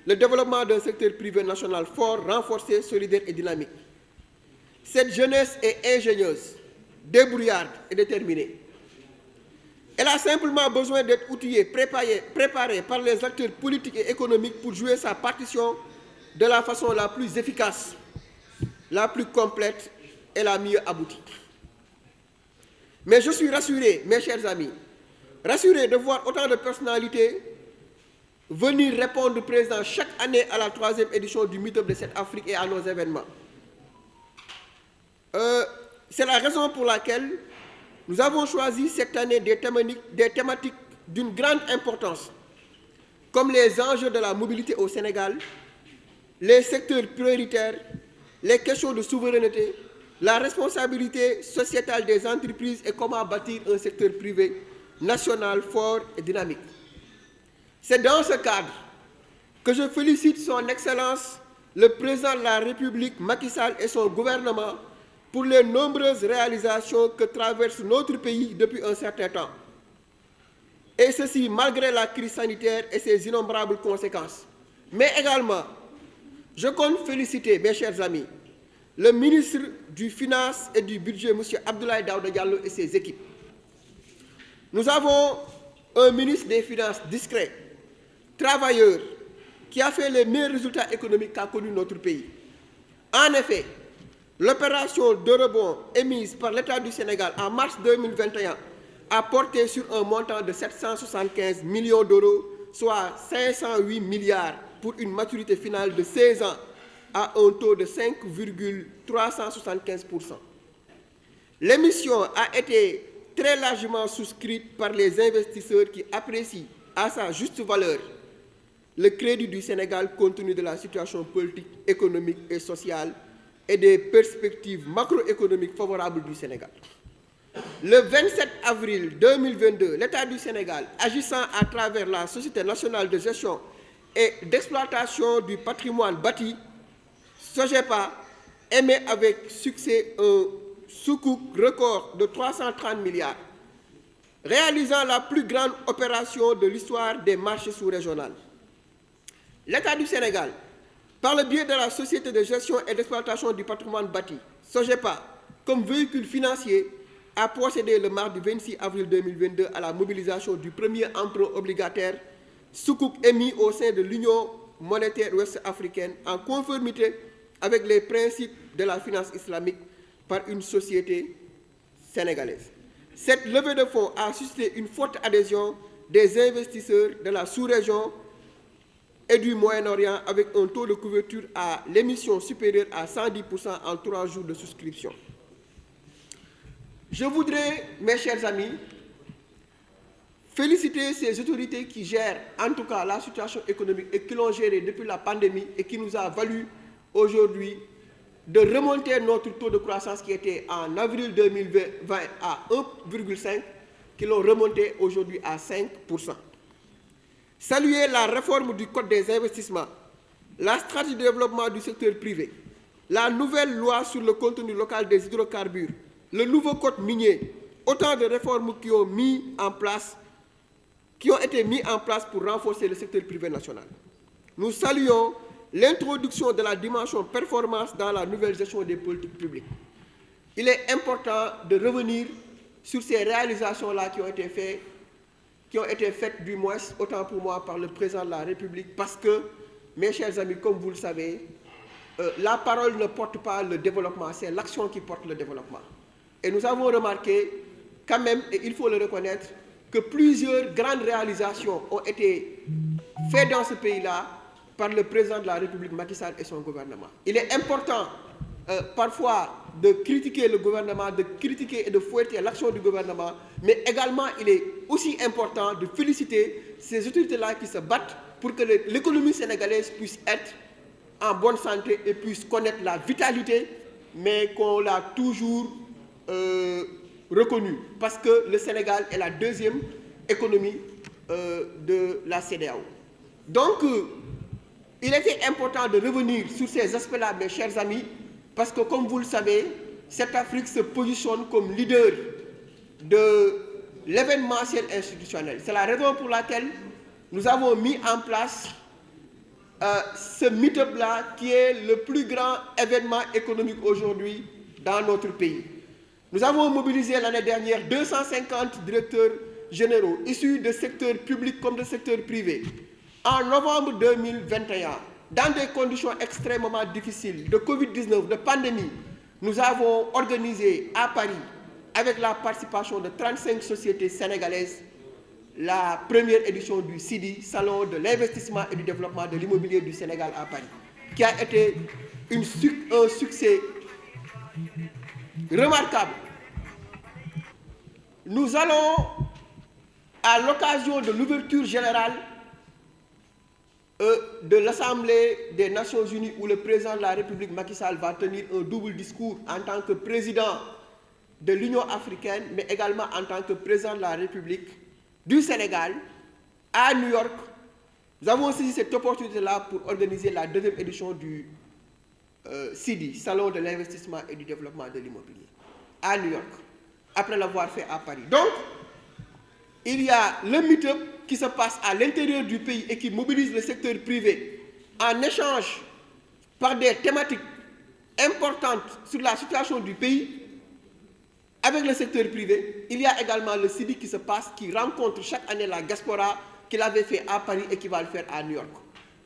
Le développement d'un secteur privé national fort, renforcé, solidaire et dynamique. Cette jeunesse est ingénieuse, débrouillarde et déterminée. Elle a simplement besoin d'être outillée, préparée par les acteurs politiques et économiques pour jouer sa partition de la façon la plus efficace, la plus complète et la mieux aboutie. Mais je suis rassuré, mes chers amis, rassuré de voir autant de personnalités venir répondre présent chaque année à la 3e édition du Meet-up de cette Afrique et à nos événements. C'est la raison pour laquelle nous avons choisi cette année des thématiques d'une grande importance, comme les enjeux de la mobilité au Sénégal, les secteurs prioritaires, les questions de souveraineté, la responsabilité sociétale des entreprises et comment bâtir un secteur privé national fort et dynamique. C'est dans ce cadre que je félicite son Excellence, le Président de la République, Macky Sall, et son gouvernement pour les nombreuses réalisations que traverse notre pays depuis un certain temps. Et ceci malgré la crise sanitaire et ses innombrables conséquences. Mais également, je compte féliciter, mes chers amis, le ministre du Finance et du Budget, M. Abdoulaye Daouda Diallo, et ses équipes. Nous avons un ministre des Finances discret, travailleur, qui a fait les meilleurs résultats économiques qu'a connu notre pays. En effet, l'opération de rebond émise par l'État du Sénégal en mars 2021 a porté sur un montant de 775 millions d'euros, soit 508 milliards pour une maturité finale de 16 ans à un taux de 5,375%. L'émission a été très largement souscrite par les investisseurs qui apprécient à sa juste valeur le crédit du Sénégal compte tenu de la situation politique, économique et sociale et des perspectives macroéconomiques favorables du Sénégal. Le 27 avril 2022, l'État du Sénégal, agissant à travers la Société nationale de gestion et d'exploitation du patrimoine bâti, SOGEPA, émet avec succès un sukuk record de 330 milliards, réalisant la plus grande opération de l'histoire des marchés sous-régionaux. L'État du Sénégal, par le biais de la Société de gestion et d'exploitation du patrimoine bâti, SOGEPA, comme véhicule financier, a procédé le mardi 26 avril 2022 à la mobilisation du premier emprunt obligataire sukuk émis au sein de l'Union monétaire ouest-africaine en conformité avec les principes de la finance islamique par une société sénégalaise. Cette levée de fonds a suscité une forte adhésion des investisseurs de la sous-région et du Moyen-Orient avec un taux de couverture à l'émission supérieur à 110% en 3 jours de souscription. Je voudrais, mes chers amis, féliciter ces autorités qui gèrent en tout cas la situation économique et qui l'ont gérée depuis la pandémie et qui nous a valu aujourd'hui de remonter notre taux de croissance qui était en avril 2020 à 1,5, qui l'ont remonté aujourd'hui à 5%. Saluer la réforme du Code des investissements, la stratégie de développement du secteur privé, la nouvelle loi sur le contenu local des hydrocarbures, le nouveau code minier, autant de réformes qui ont été mises en place pour renforcer le secteur privé national. Nous saluons l'introduction de la dimension performance dans la nouvelle gestion des politiques publiques. Il est important de revenir sur ces réalisations-là qui ont été faites du moins, autant pour moi, par le président de la République, parce que, mes chers amis, comme vous le savez, la parole ne porte pas le développement, c'est l'action qui porte le développement. Et nous avons remarqué, quand même, et il faut le reconnaître, que plusieurs grandes réalisations ont été faites dans ce pays-là par le président de la République, Macky Sall, et son gouvernement. Il est important, parfois, de critiquer le gouvernement, de critiquer et de fouetter l'action du gouvernement, mais également, il est aussi important de féliciter ces autorités-là qui se battent pour que l'économie sénégalaise puisse être en bonne santé et puisse connaître la vitalité, mais qu'on l'a toujours reconnu, parce que le Sénégal est la deuxième économie de la CEDEAO. Donc, il était important de revenir sur ces aspects-là, mes chers amis, parce que, comme vous le savez, cette Afrique se positionne comme leader de l'événementiel institutionnel. C'est la raison pour laquelle nous avons mis en place ce meet-up-là qui est le plus grand événement économique aujourd'hui dans notre pays. Nous avons mobilisé l'année dernière 250 directeurs généraux issus de secteurs publics comme de secteurs privés. En novembre 2021, dans des conditions extrêmement difficiles de Covid-19, de pandémie, nous avons organisé à Paris, avec la participation de 35 sociétés sénégalaises, la première édition du SIDI, Salon de l'investissement et du développement de l'immobilier du Sénégal à Paris, qui a été un succès remarquable. Nous allons, à l'occasion de l'ouverture générale de l'Assemblée des Nations Unies, où le président de la République Macky Sall va tenir un double discours en tant que président de l'Union africaine, mais également en tant que président de la République du Sénégal, à New York. Nous avons saisi cette opportunité-là pour organiser la deuxième édition du SIDI, Salon de l'investissement et du développement de l'immobilier, à New York, après l'avoir fait à Paris. Donc, il y a le meet-up qui se passe à l'intérieur du pays et qui mobilise le secteur privé en échange par des thématiques importantes sur la situation du pays avec le secteur privé. Il y a également le SIDI qui se passe, qui rencontre chaque année la diaspora qu'il avait fait à Paris et qui va le faire à New York.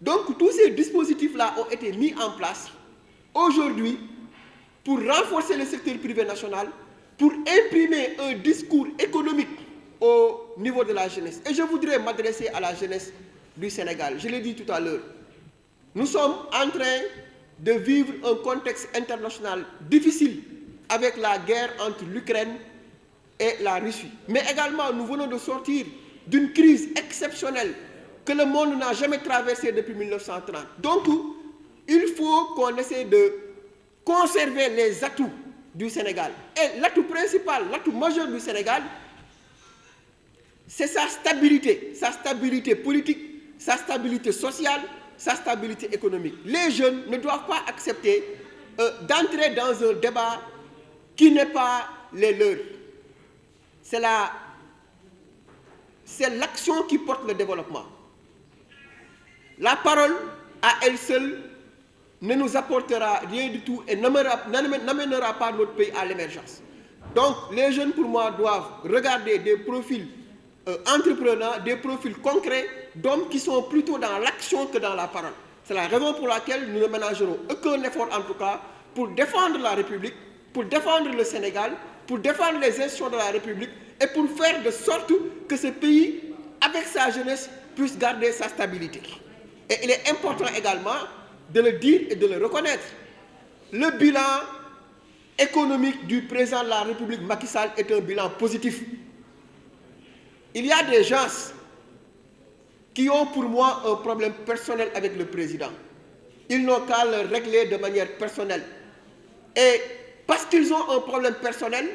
Donc tous ces dispositifs-là ont été mis en place aujourd'hui pour renforcer le secteur privé national, pour imprimer un discours économique au niveau de la jeunesse. Et je voudrais m'adresser à la jeunesse du Sénégal. Je l'ai dit tout à l'heure. Nous sommes en train de vivre un contexte international difficile avec la guerre entre l'Ukraine et la Russie. Mais également, nous venons de sortir d'une crise exceptionnelle que le monde n'a jamais traversée depuis 1930. Donc, il faut qu'on essaie de conserver les atouts du Sénégal. Et l'atout principal, l'atout majeur du Sénégal, c'est sa stabilité politique, sa stabilité sociale, sa stabilité économique. Les jeunes ne doivent pas accepter d'entrer dans un débat qui n'est pas les leurs. C'est l'action qui porte le développement. La parole, à elle seule, ne nous apportera rien du tout et n'amènera pas notre pays à l'émergence. Donc, les jeunes, pour moi, doivent regarder des profils entrepreneurs, des profils concrets d'hommes qui sont plutôt dans l'action que dans la parole. C'est la raison pour laquelle nous ne ménagerons aucun effort, en tout cas, pour défendre la République, pour défendre le Sénégal, pour défendre les institutions de la République et pour faire de sorte que ce pays, avec sa jeunesse, puisse garder sa stabilité. Et il est important également de le dire et de le reconnaître. Le bilan économique du président de la République Macky Sall est un bilan positif. Il y a des gens qui ont pour moi un problème personnel avec le président. Ils n'ont qu'à le régler de manière personnelle. Et parce qu'ils ont un problème personnel,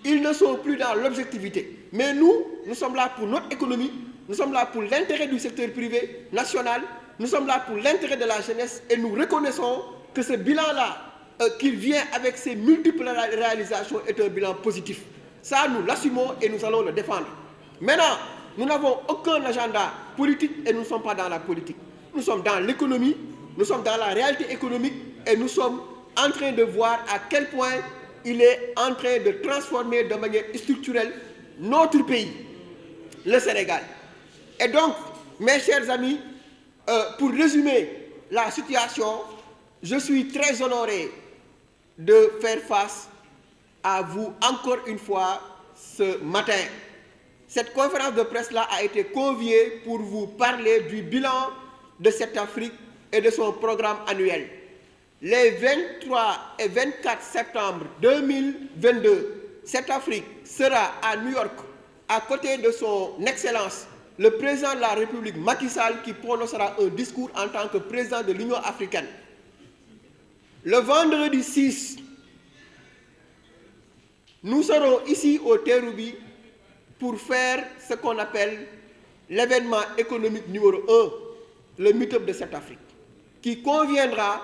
ils ne sont plus dans l'objectivité. Mais nous sommes là pour notre économie, nous sommes là pour l'intérêt du secteur privé national, nous sommes là pour l'intérêt de la jeunesse et nous reconnaissons que ce bilan-là, qu'il vient avec ses multiples réalisations, est un bilan positif. Ça, nous l'assumons et nous allons le défendre. Maintenant, nous n'avons aucun agenda politique et nous ne sommes pas dans la politique. Nous sommes dans l'économie, nous sommes dans la réalité économique et nous sommes en train de voir à quel point il est en train de transformer de manière structurelle notre pays, le Sénégal. Et donc, mes chers amis, pour résumer la situation, je suis très honoré de faire face à vous encore une fois ce matin. Cette conférence de presse-là a été conviée pour vous parler du bilan de cette Afrique et de son programme annuel. Les 23 et 24 septembre 2022, cette Afrique sera à New York, à côté de son Excellence, le président de la République Macky Sall, qui prononcera un discours en tant que président de l'Union africaine. Le vendredi 6, nous serons ici au Terrou-Bi pour faire ce qu'on appelle l'événement économique numéro 1, le meet-up de cette Afrique, qui conviendra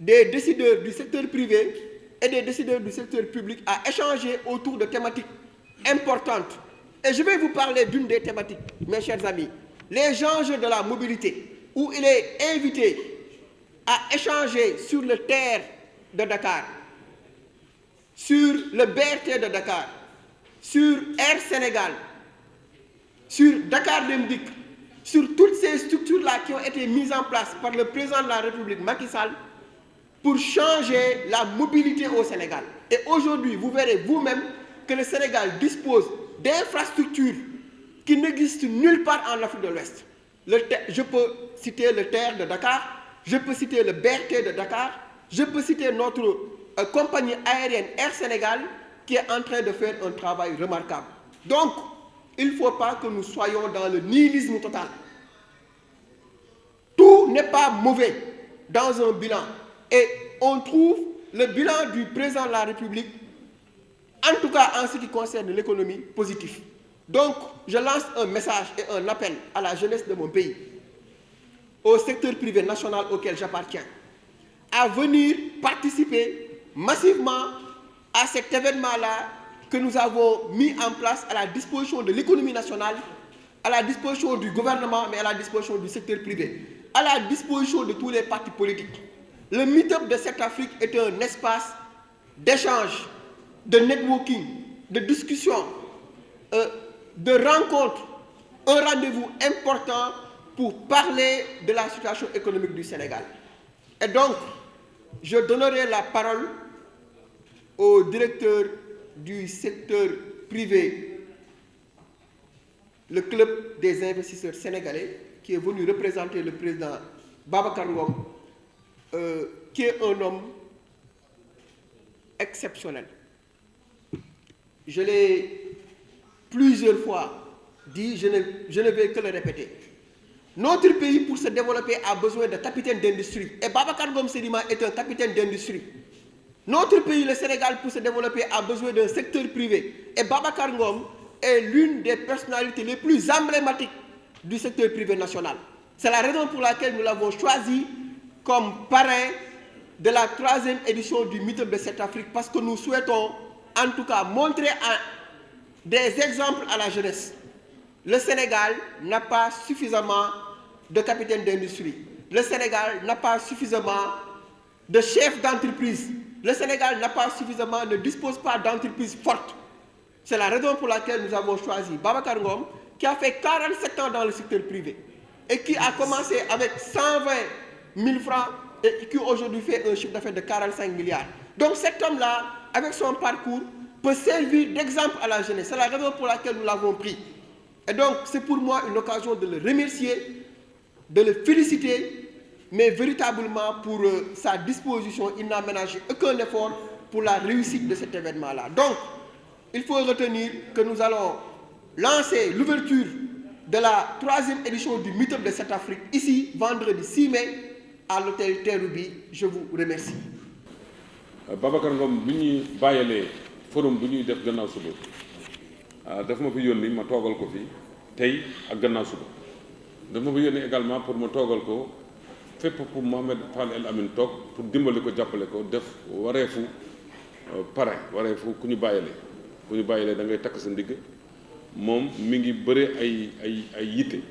des décideurs du secteur privé et des décideurs du secteur public à échanger autour de thématiques importantes Et je vais vous parler d'une des thématiques, mes chers amis, les enjeux de la mobilité, où il est invité à échanger sur le TER de Dakar, sur le BRT de Dakar, sur Air Sénégal, sur Dakar Dem Dikk, sur toutes ces structures-là qui ont été mises en place par le président de la République, Macky Sall, pour changer la mobilité au Sénégal. Et aujourd'hui, vous verrez vous-même que le Sénégal dispose d'infrastructures qui n'existent nulle part en Afrique de l'Ouest. Je peux citer le TER de Dakar, je peux citer le BRT de Dakar, je peux citer notre compagnie aérienne Air Sénégal qui est en train de faire un travail remarquable. Donc, il ne faut pas que nous soyons dans le nihilisme total. Tout n'est pas mauvais dans un bilan. Et on trouve le bilan du président de la République, en tout cas en ce qui concerne l'économie, positif. Donc, je lance un message et un appel à la jeunesse de mon pays, au secteur privé national auquel j'appartiens, à venir participer massivement à cet événement-là que nous avons mis en place à la disposition de l'économie nationale, à la disposition du gouvernement, mais à la disposition du secteur privé, à la disposition de tous les partis politiques. Le meet-up de cette Afrique est un espace d'échange, de networking, de discussion, de rencontre, un rendez-vous important pour parler de la situation économique du Sénégal. Et donc, je donnerai la parole au directeur du secteur privé, le club des investisseurs sénégalais, qui est venu représenter le président Babacar Ngom, qui est un homme exceptionnel. Je l'ai plusieurs fois dit, je ne vais que le répéter. Notre pays, pour se développer, a besoin de capitaines d'industrie. Et Babacar Ngom Sedima est un capitaine d'industrie. Notre pays, le Sénégal, pour se développer, a besoin d'un secteur privé. Et Babacar Ngom est l'une des personnalités les plus emblématiques du secteur privé national. C'est la raison pour laquelle nous l'avons choisi comme parrain de la 3e édition du Meet-up de cette Afrique, parce que nous souhaitons, en tout cas, montrer des exemples à la jeunesse. Le Sénégal n'a pas suffisamment de capitaines d'industrie. Le Sénégal n'a pas suffisamment de chefs d'entreprise. Le Sénégal ne dispose pas d'entreprises fortes. C'est la raison pour laquelle nous avons choisi Babacar Ngom, qui a fait 47 ans dans le secteur privé et qui a commencé avec 120 000 francs et qui aujourd'hui fait un chiffre d'affaires de 45 milliards. Donc cet homme-là, avec son parcours, peut servir d'exemple à la jeunesse. C'est la raison pour laquelle nous l'avons pris. Et donc, c'est pour moi une occasion de le remercier, de le féliciter, mais véritablement pour sa disposition, il n'a ménagé aucun effort pour la réussite de cet événement-là. Donc, il faut retenir que nous allons lancer l'ouverture de la 3e édition du Meet-up de cette Afrique, ici, vendredi 6 mai, à l'hôtel Terrou-Bi. Je vous remercie. Babacar Ngom, bi ñuy bàyyalee forum bu ñuy def gannaaw suba daf ma fi yónni ma toogal ko fi tey ak gannaaw suba daf ma fi yónni également pour ma toogal ko fépp pour Mohamed Fall El Amin toog pour dimbali ko jàppale ko def wareefu parrain wareefu ku ñu bàyyalee da ngay takk sa ndigg moom mi ngi bëre ay yitte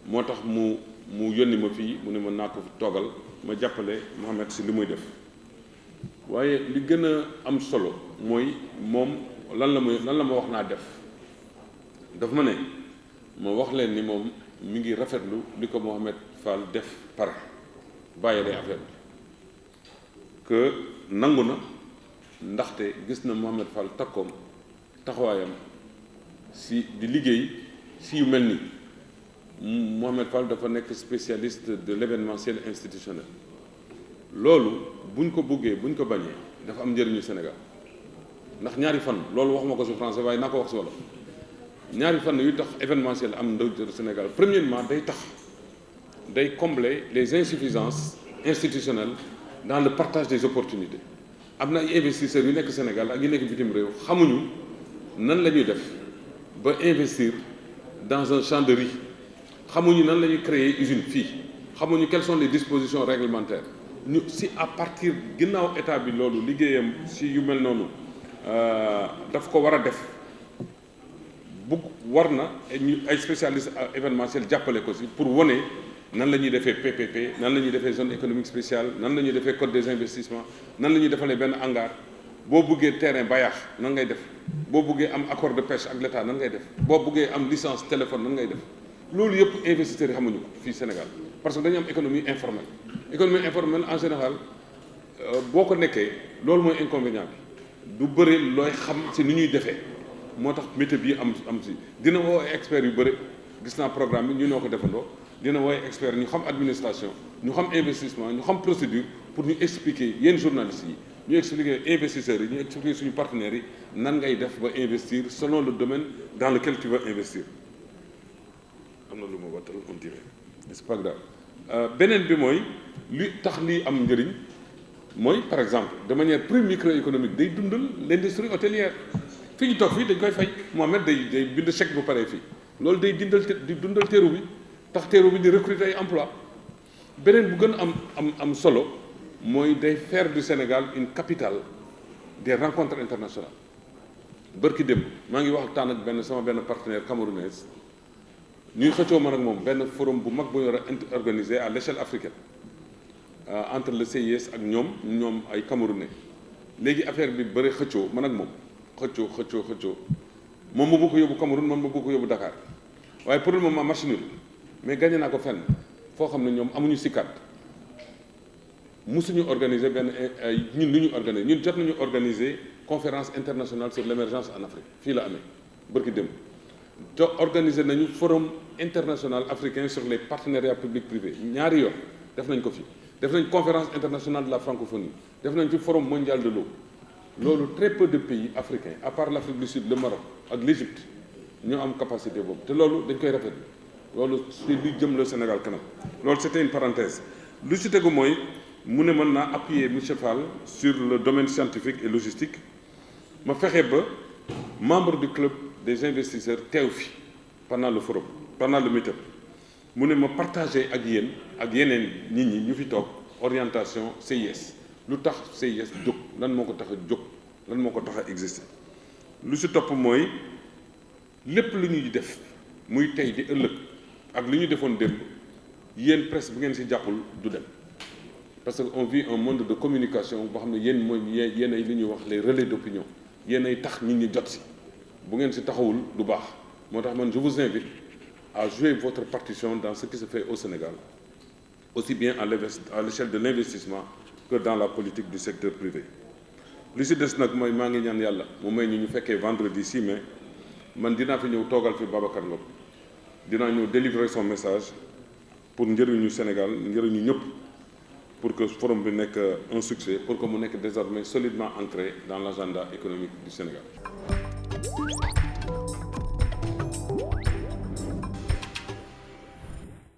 moo tax mu yónni ma fii mu ne ma naa ko fi toogal ma jàppale Mohamed si li muy def waaye li gën a am solo mooy moom lan la ma wax naa def daf ma ne ma wax leen ni moom mi ngi rafetlu li ko Mohamed Fall def pare bàyyilee affaire bi que nangu na ndaxte gis na Mohamed Fall takkoom taxawaayam si di liggéey si yu mel ni Mohamed Fall dafa nekk spécialiste de l'événementiel institutionnel loolu buñ ko buggee buñ ko bañee dafa am njëriñu Sénégal ndax ñaari fan loolu waxuma ko si français waaye naa ko wax si wolof ñaari fan yu tax événementiel am ndaw Sénégal premièrement day combler les insuffisances institutionnelles dans le partage des opportunités am na ay investisseurs yu nekk Sénégal ak yu nekk bitim réew xamuñu nan la ñuy def ba investir dans un champ de riz xamuñu nan la ñuy créer usine fii xamuñu quelles sont les dispositions réglementaires ñu si à partir ginnaaw état bi loolu liggéeyam si yu mel noonu daf ko war a def war na ñu ay spécialistes événementiels jàppale ko si pour wone nan la ñuy defee PPP nan la ñuy defee zone économique spéciale nan la ñuy defee code des investissements nan la ñuy defalee benn hangar boo buggee terrain bayaax nan ngay def boo buggee am accord de pêche ak l'État nan ngay def boo buggee am licence téléphone nan ngay def loolu yëpp investisseurs yi xamuñu ko fii Sénégal parce que dañu am économie informelle en général boo ko nekkee loolu mooy inconvénient bi du bëri looy xam si ni ñuy defee moo tax métier bi am si dina woo ay experts yu bëri gis naa programme bi ñu noo ko defandoo dina woo ay experts ñu xam administration ñu xam investissement ñu xam procédure pour ñu expliquer yéen journalistes yi ñu expliquer investisseurs yi ñu expliquer suñu partenaires yi nan ngay def ba investir selon le domaine dans lequel tu veux investir am na lu ma wattal on dirait c'est pas grave beneen bi mooy li tax lii am njëriñ mooy par exemple de manière plus microéconomique day dundal l'industrie hôtelière fi ñu toog fii dañ koy fay Mohamed day bind chèque bu paree fii loolu day dundal teeru bi tax teeru bi di recruter ay emploi beneen bu gën am solo mooy day faire du Sénégal une capitale des rencontres internationales bërki démb maa ngi waxtaan ak sama benn partenaire camerounaise ñuy xëccoo man ak moom benn forum bu mag bu ñu war a organiser à l'échelle africaine entre le CIS ak ñoom ay Camerounais léegi affaire bi bëri xëccoo man ak moom xëccoo moom ma bëgg ko yóbbu Cameroun man ma bëgg ko yóbbu Dakar waaye pour le moment match nul mais gagné naa ko fenn foo xam ne ñoom amuñu si carte musuñu organiser ñun li ñu organiser ñun jot nañu organiser conférence internationale sur l'émergence en Afrique fii la amee bërki dem te organiser nañu forum international africain sur les partenariats publics privés ñaari yoon def nañ ko fi def nañ conférence internationale de la francophonie def nañ fi forum mondial de l'eau loolu très peu de pays africains à part l'Afrique du Sud le Maroc ak l'Égypte ñoo am capacité boobu te loolu dañ koy rafetlu loolu c'est li jëm le Sénégal kanam loolu c'était une parenthèse lu ci tegu mooy mu ne mën naa appuyer monsieur Fall sur le domaine scientifique et logistique ma fexe ba membre du club des investisseurs teew fi pendant le forum pendant le meet-up mu ne ma partager ak yéen ak yeneen nit ñi ñu fi toog orientation CIS lu tax CIS jóg lan moo ko tax a jóg lan moo ko tax a exister lu ci topp mooy lépp lu ñuy def muy tey di ëllëg ak li ñu defoon démb yéen presse bu ngeen ci jàppul du dem parce que on vit un monde de communication boo xam ne yéen mooy yéen ay li ñuy wax les relais d'opinion yéen ay tax nit ñi jot ci bu ngeen ci taxawul du baax moo tax man je vous invite à jouer votre partition dans ce qui se fait au Sénégal aussi bien à l'échelle de l'investissement que dans la politique du secteur privé li ci des nag mooy maa ngi ñaan yàlla mu may ñu fekkee vendredi 6 mai man dinaa fi ñëw toogal fi Babacar Ngom dinaa ñëw délivrer son message pour njëriñu Sénégal njëriñu ñëpp pour que forum bi nekk un succès pour que mu nekk désormais solidement ancré dans l'agenda économique du Sénégal